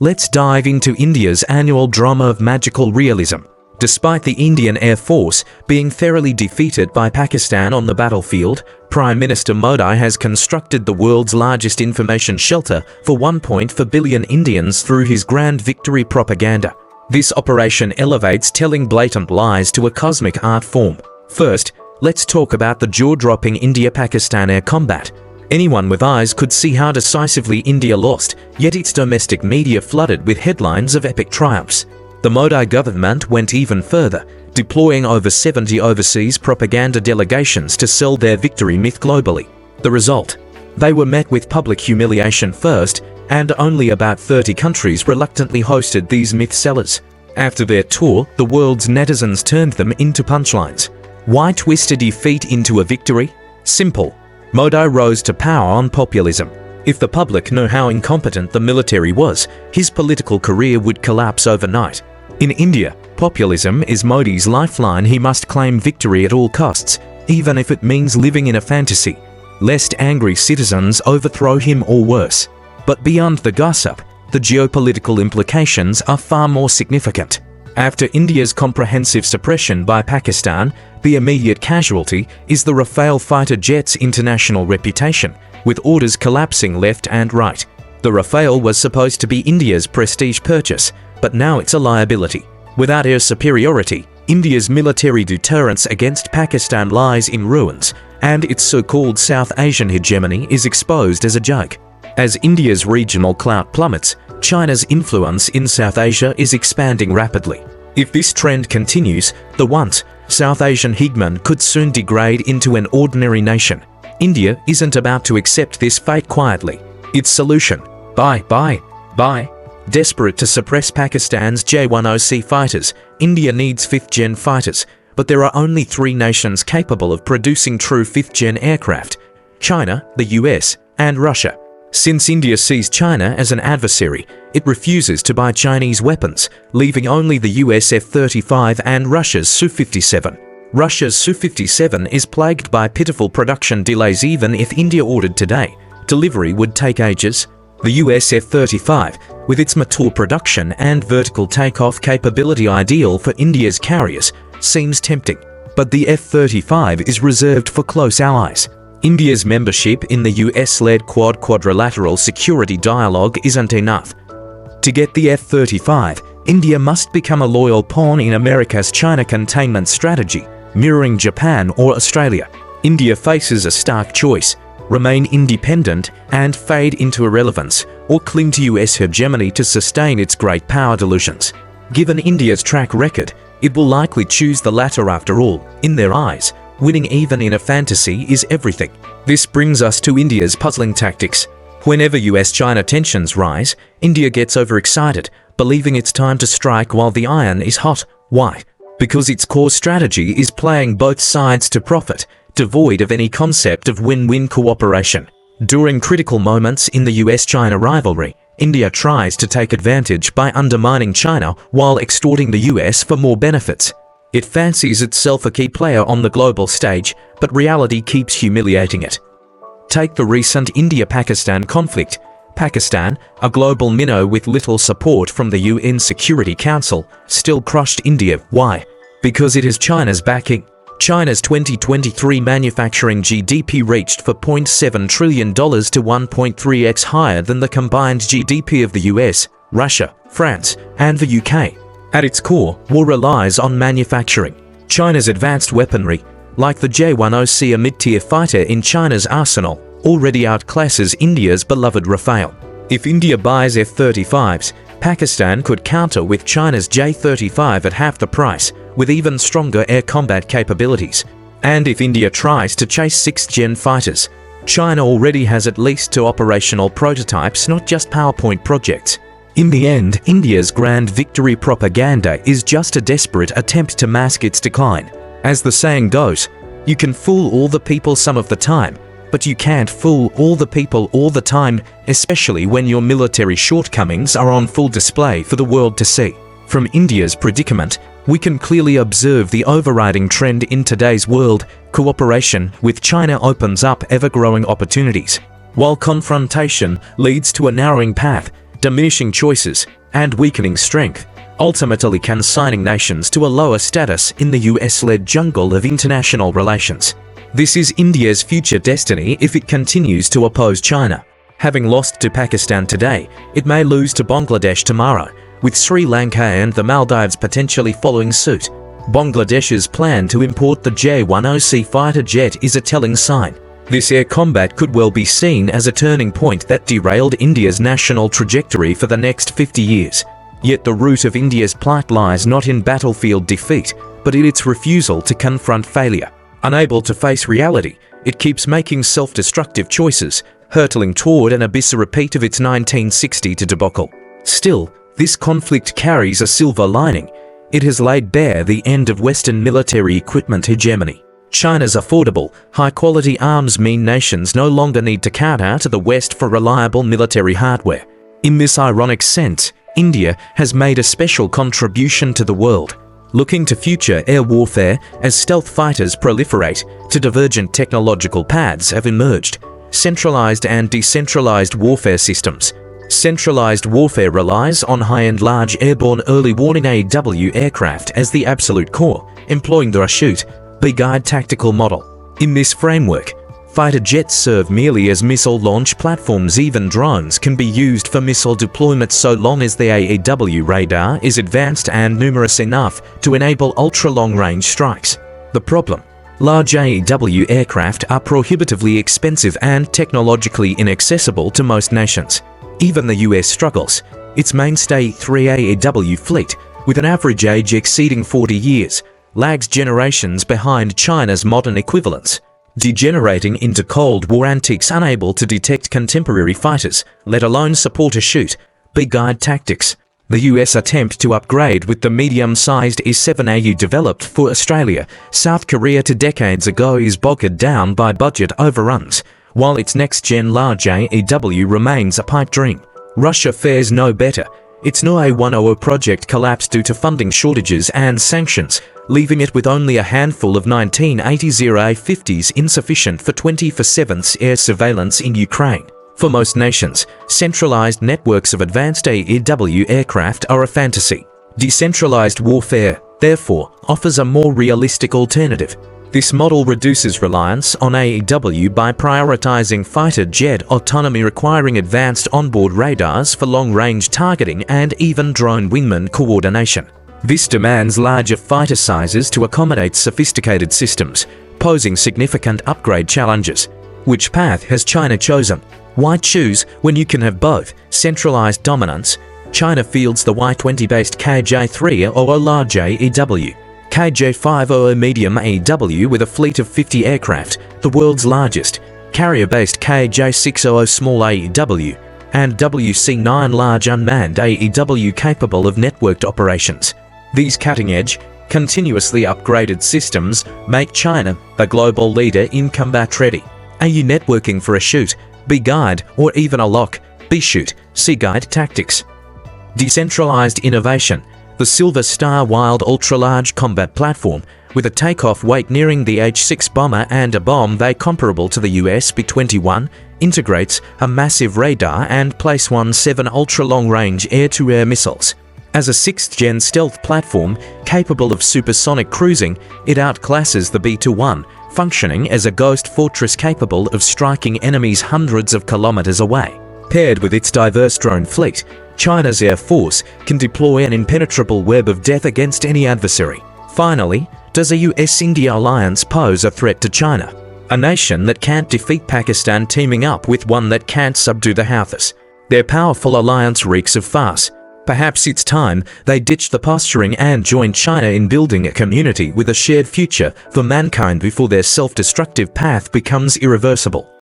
Let's dive into India's annual drama of magical realism. Despite the Indian Air Force being thoroughly defeated by Pakistan on the battlefield, Prime Minister Modi has constructed the world's largest information shelter for 1.4 billion Indians through his grand victory propaganda. This operation elevates telling blatant lies to a cosmic art form. First, let's talk about the jaw-dropping India-Pakistan air combat. Anyone with eyes could see how decisively India lost, yet its domestic media flooded with headlines of epic triumphs. The Modi government went even further, deploying over 70 overseas propaganda delegations to sell their victory myth globally. The result? They were met with public humiliation first, and only about 30 countries reluctantly hosted these myth sellers. After their tour, the world's netizens turned them into punchlines. Why twist a defeat into a victory? Simple. Modi rose to power on populism. If the public knew how incompetent the military was, his political career would collapse overnight. In India, populism is Modi's lifeline. He must claim victory at all costs, even if it means living in a fantasy, lest angry citizens overthrow him or worse. But beyond the gossip, the geopolitical implications are far more significant. After India's comprehensive suppression by Pakistan, the immediate casualty is the Rafale fighter jet's international reputation, with orders collapsing left and right. The Rafale was supposed to be India's prestige purchase, but now it's a liability. Without air superiority, India's military deterrence against Pakistan lies in ruins, and its so-called South Asian hegemony is exposed as a joke. As India's regional clout plummets, China's influence in South Asia is expanding rapidly. If this trend continues, the once South Asian hegemon could soon degrade into an ordinary nation. India isn't about to accept this fate quietly. Its solution: buy. Desperate to suppress Pakistan's J-10C fighters, India needs 5th-gen fighters, but there are only 3 nations capable of producing true 5th-gen aircraft: China, the US, and Russia. Since India sees China as an adversary, it refuses to buy Chinese weapons, leaving only the US F-35 and Russia's Su-57. Russia's Su-57 is plagued by pitiful production delays. Even if India ordered today, delivery would take ages. The US F-35, with its mature production and vertical takeoff capability ideal for India's carriers, seems tempting. But the F-35 is reserved for close allies. India's membership in the US-led Quadrilateral Security Dialogue isn't enough. To get the F-35, India must become a loyal pawn in America's China containment strategy, mirroring Japan or Australia. India faces a stark choice: remain independent and fade into irrelevance, or cling to US hegemony to sustain its great power delusions. Given India's track record, it will likely choose the latter after all. In their eyes, winning even in a fantasy is everything. This brings us to India's puzzling tactics. Whenever US-China tensions rise, India gets overexcited, believing it's time to strike while the iron is hot. Why? Because its core strategy is playing both sides to profit, devoid of any concept of win-win cooperation. During critical moments in the US-China rivalry, India tries to take advantage by undermining China while extorting the US for more benefits. It fancies itself a key player on the global stage, but reality keeps humiliating it. Take the recent India-Pakistan conflict. Pakistan, a global minnow with little support from the UN Security Council, still crushed India. Why? Because it has China's backing. China's 2023 manufacturing GDP reached $4.7 trillion to 1.3x higher than the combined GDP of the US, Russia, France, and the UK. At its core, war relies on manufacturing. China's advanced weaponry, like the J-10C, a mid-tier fighter in China's arsenal, already outclasses India's beloved Rafale. If India buys F-35s, Pakistan could counter with China's J-35 at half the price, with even stronger air combat capabilities. And if India tries to chase 6th-gen fighters, China already has at least 2 operational prototypes, not just PowerPoint projects. In the end, India's grand victory propaganda is just a desperate attempt to mask its decline. As the saying goes, you can fool all the people some of the time, but you can't fool all the people all the time, especially when your military shortcomings are on full display for the world to see. From India's predicament, we can clearly observe the overriding trend in today's world: cooperation with China opens up ever-growing opportunities, while confrontation leads to a narrowing path. diminishing choices, and weakening strength, ultimately consigning nations to a lower status in the US-led jungle of international relations. This is India's future destiny if it continues to oppose China. Having lost to Pakistan today, it may lose to Bangladesh tomorrow, with Sri Lanka and the Maldives potentially following suit. Bangladesh's plan to import the J-10C fighter jet is a telling sign. This air combat could well be seen as a turning point that derailed India's national trajectory for the next 50 years. Yet the root of India's plight lies not in battlefield defeat, but in its refusal to confront failure. Unable to face reality, it keeps making self-destructive choices, hurtling toward an abyss, a repeat of its 1960 debacle. Still, this conflict carries a silver lining. It has laid bare the end of Western military equipment hegemony. China's affordable, high-quality arms mean nations no longer need to counter to the West for reliable military hardware. In this ironic sense, India has made a special contribution to the world. Looking to future air warfare as stealth fighters proliferate, to divergent technological paths have emerged. Centralized and decentralized warfare systems. Centralized warfare relies on high-end large airborne early warning AEW aircraft as the absolute core, employing the shoot, be guide tactical model. In this framework, fighter jets serve merely as missile launch platforms. Even drones can be used for missile deployment so long as the AEW radar is advanced and numerous enough to enable ultra-long-range strikes. The problem: large AEW aircraft are prohibitively expensive and technologically inaccessible to most nations. Even the US struggles. Its mainstay 3 AEW fleet, with an average age exceeding 40 years, lags generations behind China's modern equivalents, degenerating into Cold War antiques, unable to detect contemporary fighters, let alone support a shoot, be guide tactics. The US attempt to upgrade with the medium-sized E-7AU developed for Australia, South Korea decades ago is bogged down by budget overruns, while its next-gen large AEW remains a pipe dream. Russia fares no better. Its NOA-10 project collapsed due to funding shortages and sanctions, leaving it with only a handful of 1980s A-50s insufficient for 24/7 air surveillance in Ukraine. For most nations, centralized networks of advanced AEW aircraft are a fantasy. Decentralized warfare, therefore, offers a more realistic alternative. This model reduces reliance on AEW by prioritizing fighter jet autonomy, requiring advanced onboard radars for long-range targeting and even drone wingman coordination. This demands larger fighter sizes to accommodate sophisticated systems, posing significant upgrade challenges. Which path has China chosen? Why choose when you can have both? Centralized dominance. China fields the Y-20-based KJ-300 large AEW, KJ-500 medium AEW with a fleet of 50 aircraft, the world's largest, carrier-based KJ-600 small AEW, and WC-9 large unmanned AEW capable of networked operations. These cutting-edge, continuously upgraded systems make China the global leader in combat-ready AU networking for a shoot, be guide, or even a lock, be shoot, see guide tactics. Decentralized innovation. The Silver Star Wild ultra-large combat platform, with a takeoff weight nearing the H-6 bomber and a bomb bay comparable to the US B-21, integrates a massive radar and Place-17 ultra-long-range air-to-air missiles. As a 6th-gen stealth platform capable of supersonic cruising, it outclasses the B-21, functioning as a ghost fortress capable of striking enemies hundreds of kilometers away. Paired with its diverse drone fleet, China's Air Force can deploy an impenetrable web of death against any adversary. Finally, does a US-India alliance pose a threat to China? A nation that can't defeat Pakistan teaming up with one that can't subdue the Houthis. Their powerful alliance reeks of farce. Perhaps it's time they ditch the posturing and join China in building a community with a shared future for mankind before their self-destructive path becomes irreversible.